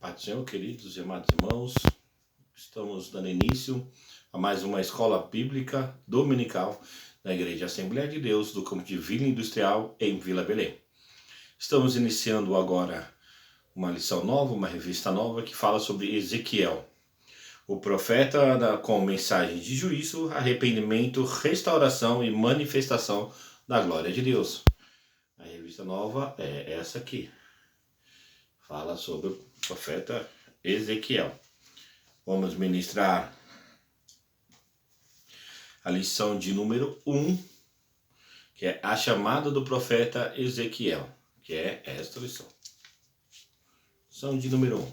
Pai do Senhor, queridos e amados irmãos, estamos dando início a mais uma escola bíblica dominical na Igreja Assembleia de Deus do Campo de Vila Industrial em Vila Belém. Estamos iniciando agora uma lição nova, uma revista nova que fala sobre Ezequiel, o profeta com mensagem de juízo, arrependimento, restauração e manifestação da glória de Deus. A revista nova é essa aqui. Fala sobre o profeta Ezequiel. Vamos ministrar a lição de número 1, que é a chamada do profeta Ezequiel, que é esta lição. Lição de número 1.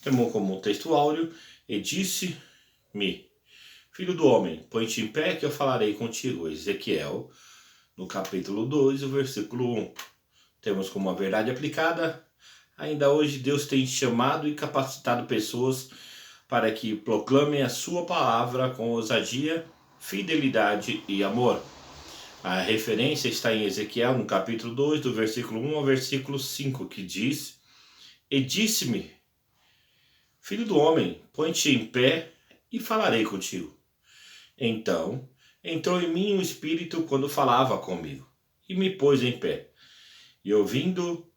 Temos como texto áureo: e disse-me, filho do homem, põe-te em pé que eu falarei contigo. Ezequiel, no capítulo 2, o versículo 1. Temos como a verdade aplicada: ainda hoje Deus tem chamado e capacitado pessoas para que proclamem a sua palavra com ousadia, fidelidade e amor. A referência está em Ezequiel, no capítulo 2, do versículo 1 ao versículo 5, que diz: e disse-me, filho do homem, põe-te em pé e falarei contigo. Então entrou em mim um espírito quando falava comigo, e me pôs em pé. E ouvindo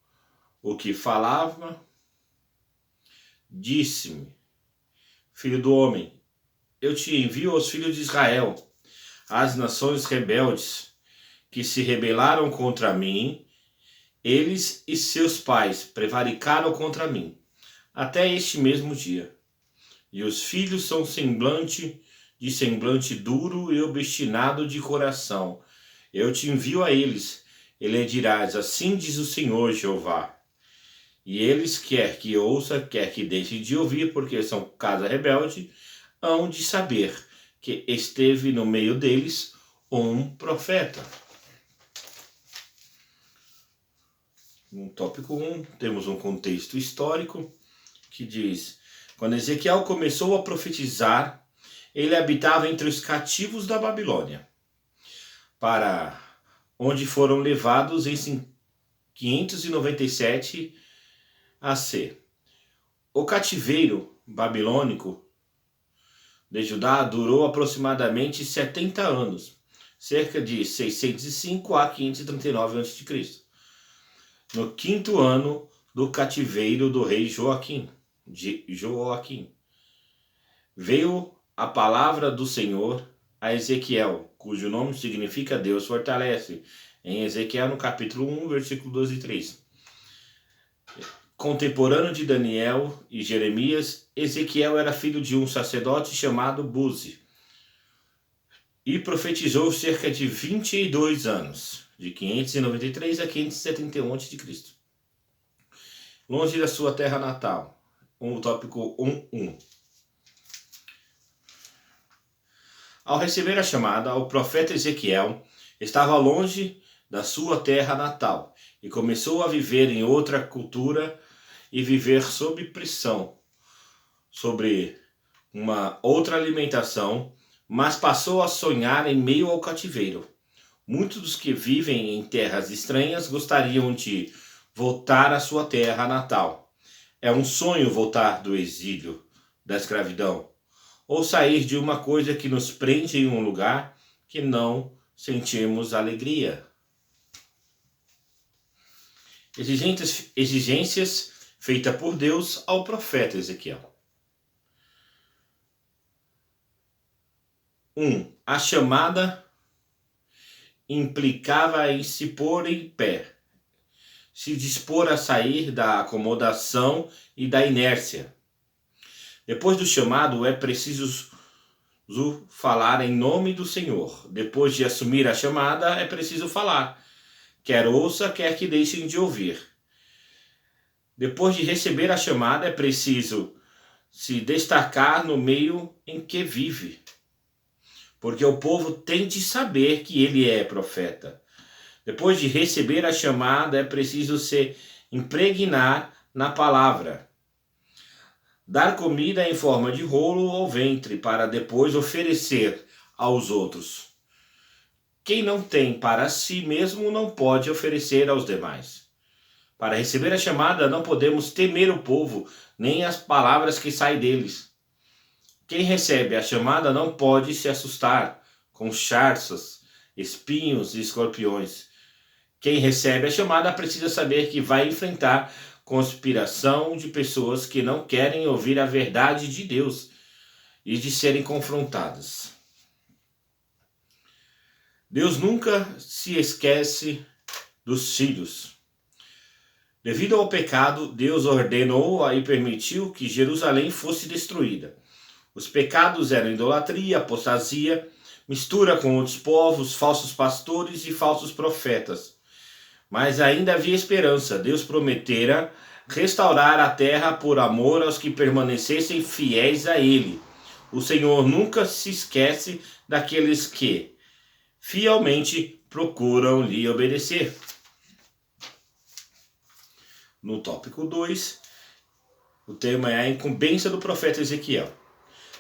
o que falava, disse-me, filho do homem, eu te envio aos filhos de Israel, às nações rebeldes, que se rebelaram contra mim. Eles e seus pais prevaricaram contra mim, até este mesmo dia. E os filhos são semblante duro e obstinado de coração. Eu te envio a eles, e lhe dirás, assim diz o Senhor Jeová. E eles, quer que ouça, quer que deixe de ouvir, porque são casa rebelde, hão de saber que esteve no meio deles um profeta. No tópico 1, temos um contexto histórico que diz: quando Ezequiel começou a profetizar, ele habitava entre os cativos da Babilônia, para onde foram levados em 597 AC. O cativeiro babilônico de Judá durou aproximadamente 70 anos, cerca de 605 a 539 a.C. No quinto ano do cativeiro do rei Joaquim, veio a palavra do Senhor a Ezequiel, cujo nome significa Deus fortalece, em Ezequiel no capítulo 1, versículo 12 e 3. Contemporâneo de Daniel e Jeremias, Ezequiel era filho de um sacerdote chamado Buzi e profetizou cerca de 22 anos, de 593 a 571 a.C., longe da sua terra natal. O tópico 1.1. Ao receber a chamada, o profeta Ezequiel estava longe da sua terra natal e começou a viver em outra cultura e viver sob pressão, sobre uma outra alimentação, mas passou a sonhar em meio ao cativeiro. Muitos dos que vivem em terras estranhas gostariam de voltar à sua terra natal. É um sonho voltar do exílio, da escravidão, ou sair de uma coisa que nos prende em um lugar que não sentimos alegria. Exigências feitas por Deus ao profeta Ezequiel. 1. A chamada implicava em se pôr em pé, se dispor a sair da acomodação e da inércia. Depois do chamado, é preciso falar em nome do Senhor. Depois de assumir a chamada, é preciso falar, quer ouça, quer que deixem de ouvir. Depois de receber a chamada, é preciso se destacar no meio em que vive, porque o povo tem de saber que ele é profeta. Depois de receber a chamada, é preciso se impregnar na palavra. Dar comida em forma de rolo ao ventre, para depois oferecer aos outros. Quem não tem para si mesmo não pode oferecer aos demais. Para receber a chamada, não podemos temer o povo, nem as palavras que saem deles. Quem recebe a chamada não pode se assustar com charças, espinhos e escorpiões. Quem recebe a chamada precisa saber que vai enfrentar conspiração de pessoas que não querem ouvir a verdade de Deus e de serem confrontadas. Deus nunca se esquece dos filhos. Devido ao pecado, Deus ordenou e permitiu que Jerusalém fosse destruída. Os pecados eram idolatria, apostasia, mistura com outros povos, falsos pastores e falsos profetas. Mas ainda havia esperança. Deus prometera restaurar a terra por amor aos que permanecessem fiéis a Ele. O Senhor nunca se esquece daqueles que fielmente procuram lhe obedecer. No tópico 2, o tema é a incumbência do profeta Ezequiel.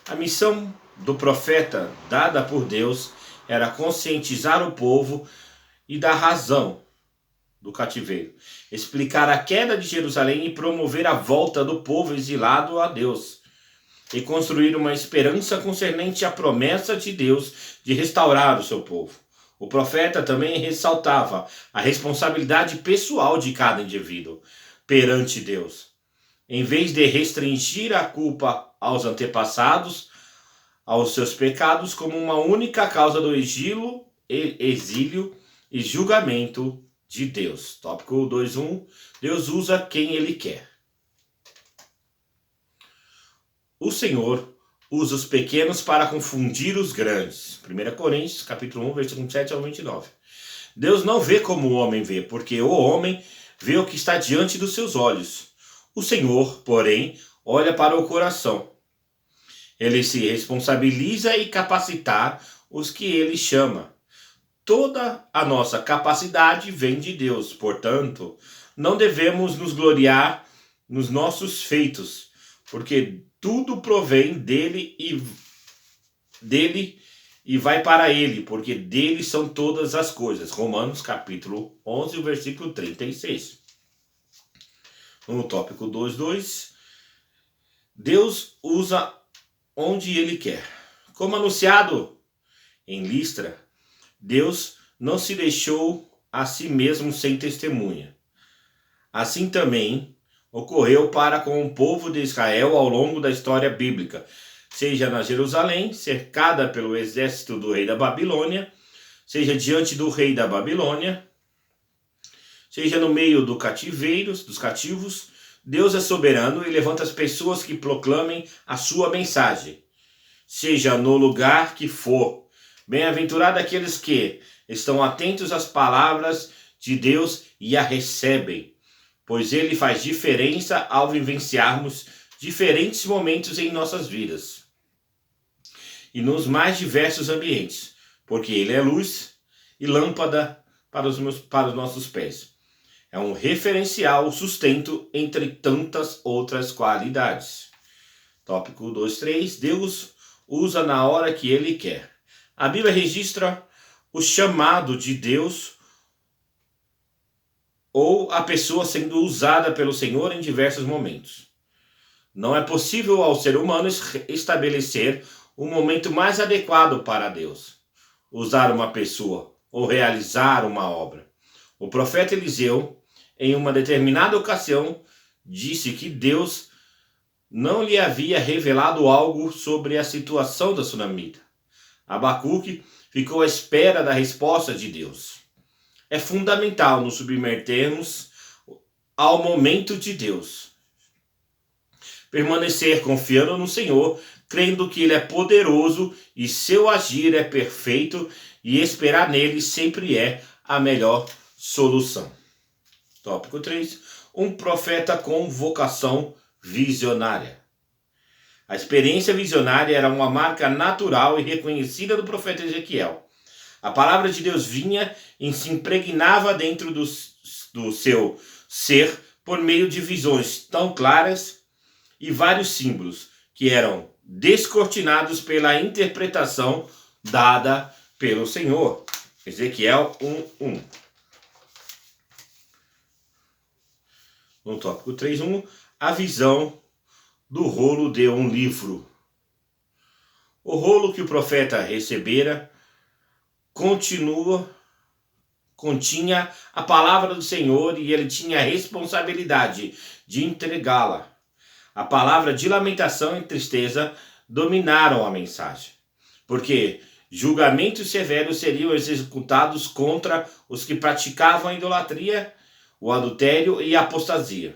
A missão do profeta, dada por Deus, era conscientizar o povo e da razão do cativeiro, explicar a queda de Jerusalém e promover a volta do povo exilado a Deus, e construir uma esperança concernente à promessa de Deus de restaurar o seu povo. O profeta também ressaltava a responsabilidade pessoal de cada indivíduo perante Deus. Em vez de restringir a culpa aos antepassados, aos seus pecados, como uma única causa do exílio e julgamento de Deus. Tópico 2.1. Deus usa quem Ele quer. O Senhor usa os pequenos para confundir os grandes. 1 Coríntios, capítulo 1, versículo 7 ao 29. Deus não vê como o homem vê, porque o homem vê o que está diante dos seus olhos. O Senhor, porém, olha para o coração. Ele se responsabiliza e capacita os que Ele chama. Toda a nossa capacidade vem de Deus, portanto, não devemos nos gloriar nos nossos feitos, porque tudo provém dele e vai para ele, porque dele são todas as coisas. Romanos capítulo 11, versículo 36. No tópico 2.2, Deus usa onde Ele quer. Como anunciado em Listra, Deus não se deixou a si mesmo sem testemunha. Assim também ocorreu para com o povo de Israel ao longo da história bíblica, seja na Jerusalém, cercada pelo exército do rei da Babilônia, seja diante do rei da Babilônia, seja no meio dos cativos. Deus é soberano e levanta as pessoas que proclamem a sua mensagem, seja no lugar que for. Bem-aventurado aqueles que estão atentos às palavras de Deus e a recebem, pois Ele faz diferença ao vivenciarmos diferentes momentos em nossas vidas e nos mais diversos ambientes, porque Ele é luz e lâmpada para os nossos pés. É um referencial, sustento entre tantas outras qualidades. Tópico 2.3. Deus usa na hora que Ele quer. A Bíblia registra o chamado de Deus ou a pessoa sendo usada pelo Senhor em diversos momentos. Não é possível ao ser humano estabelecer o momento mais adequado para Deus usar uma pessoa ou realizar uma obra. O profeta Eliseu, em uma determinada ocasião, disse que Deus não lhe havia revelado algo sobre a situação da sunamita. Abacuque ficou à espera da resposta de Deus. É fundamental nos submetermos ao momento de Deus. Permanecer confiando no Senhor, crendo que Ele é poderoso e seu agir é perfeito, e esperar nele sempre é a melhor solução. Tópico 3. Um profeta com vocação visionária. A experiência visionária era uma marca natural e reconhecida do profeta Ezequiel. A palavra de Deus vinha e se impregnava dentro do seu ser por meio de visões tão claras e vários símbolos que eram descortinados pela interpretação dada pelo Senhor. Ezequiel 1:1. No tópico 3.1, a visão do rolo de um livro. O rolo que o profeta recebera continha a palavra do Senhor e ele tinha a responsabilidade de entregá-la. A palavra de lamentação e tristeza dominaram a mensagem, porque julgamentos severos seriam executados contra os que praticavam a idolatria, o adultério e a apostasia.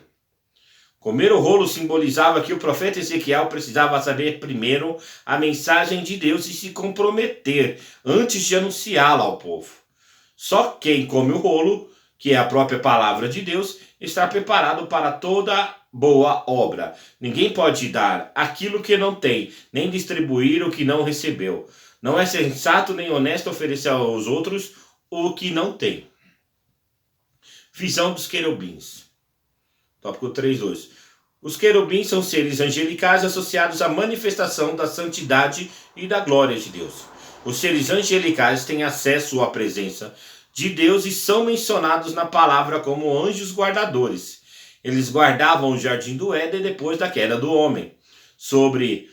Comer o rolo simbolizava que o profeta Ezequiel precisava saber primeiro a mensagem de Deus e se comprometer antes de anunciá-la ao povo. Só quem come o rolo, que é a própria palavra de Deus, está preparado para toda boa obra. Ninguém pode dar aquilo que não tem, nem distribuir o que não recebeu. Não é sensato nem honesto oferecer aos outros o que não tem. Visão dos querubins. Tópico 3.2. Os querubins são seres angelicais associados à manifestação da santidade e da glória de Deus. Os seres angelicais têm acesso à presença de Deus e são mencionados na palavra como anjos guardadores. Eles guardavam o jardim do Éden depois da queda do homem. Sobre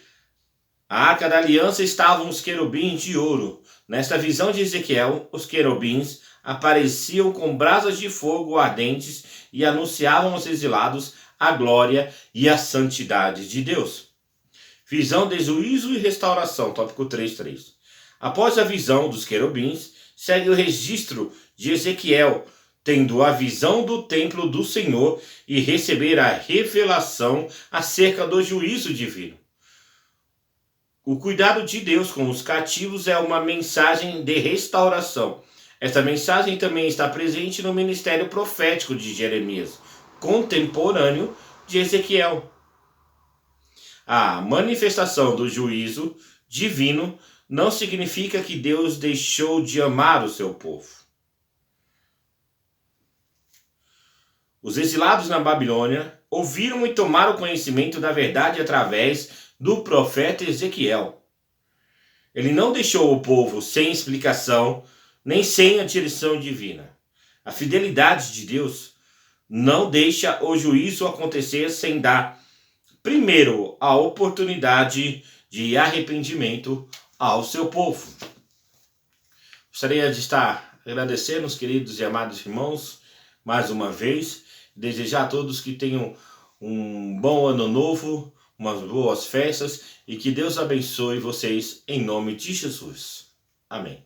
a arca da aliança estavam os querubins de ouro. Nesta visão de Ezequiel, os querubins apareciam com brasas de fogo ardentes e anunciavam aos exilados a glória e a santidade de Deus. Visão de juízo e restauração, tópico 3.3. Após a visão dos querubins, segue o registro de Ezequiel, tendo a visão do templo do Senhor e receber a revelação acerca do juízo divino. O cuidado de Deus com os cativos é uma mensagem de restauração. Esta mensagem também está presente no ministério profético de Jeremias, contemporâneo de Ezequiel. A manifestação do juízo divino não significa que Deus deixou de amar o seu povo. Os exilados na Babilônia ouviram e tomaram conhecimento da verdade através do profeta Ezequiel. Ele não deixou o povo sem explicação, nem sem a direção divina. A fidelidade de Deus não deixa o juízo acontecer sem dar, primeiro, a oportunidade de arrependimento ao seu povo. Gostaria de estar agradecendo os queridos e amados irmãos mais uma vez, desejar a todos que tenham um bom ano novo, umas boas festas e que Deus abençoe vocês em nome de Jesus. Amém.